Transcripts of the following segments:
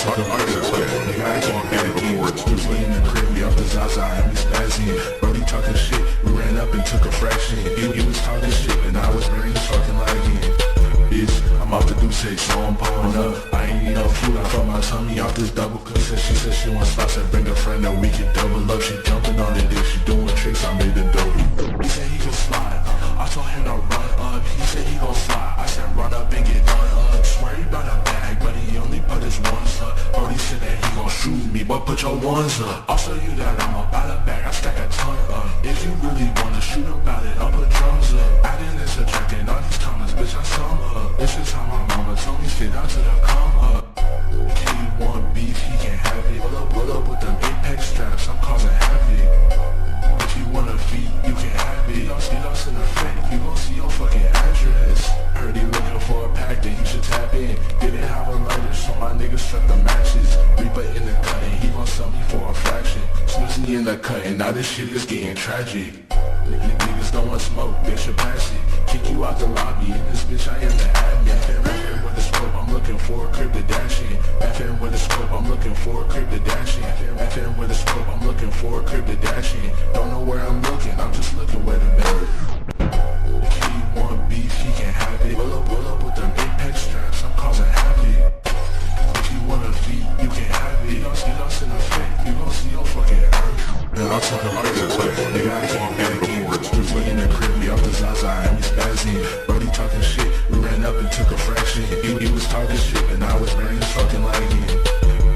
took a nigga, I can't get it words. We in the crib, we off the Zaza, and we spazzing. Brody talking shit, we ran up and took a fraction. He was talking shit, and I was barely talking like him. Bitch, I'm off the do say, so I'm pulling up. I ain't need no food, I fuck my tummy off this double cup. She said she wants spots, I bring a friend that we can double up. She jumping on it, if she doing tricks, I made the double. He said he gon' slide, I told him to run up. He said he gon' slide, I said run up and get done up. Swear he brought a bag, but he only put his ones up. Brody said that he gon' shoot me, but put your ones up. I'll show you that I'm about a bag, I stack a ton up. If you really wanna shoot about it, I'll put drums up. Adding and subtracting all these commas, bitch, I sum up. This is how my mama told me, sit down to the come up. If he want beef, he can have it. Pull up with them Apex straps, I'm causing havoc. If you wanna feed, you can have it. Get us in effect, you gon' see your fucking address. Heard he looking for a pack, then you should tap in. Didn't have a lighter, so my niggas struck the matches. Reaper in the cut, and he gon' sell me for a fraction. Snoozy in the cut, and now this shit is getting tragic. Niggas don't want smoke, they should pass it. Kick you out the lobby, in this bitch I am the admin. Back with the scope, I'm looking for a crib to dash in. FM with a scope, I'm looking for a crib to dash in. FM with a scope, I'm looking for a crib to dash in. Don't know where I'm looking, I'm just looking where the bed. If he want beef, he can have it. Pull up with them Apex straps, I'm causing havoc. If you wanna feed, you can have it. Get us in effect, you gon' see your fucking earth. And I'll talk about this, nigga, I can't get it words. We in the crib, we off the Zaza, and we spazzing. Brody talking shit, we ran up and took a fraction. He was talking shit, and I was barely talking like him.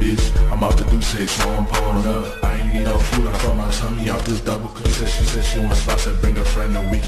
Bitch, I'm off the do say, so I'm pulling up. I ain't need no food, I fuck my tummy off this double cup. She said she wants spots, I bring a friend, and we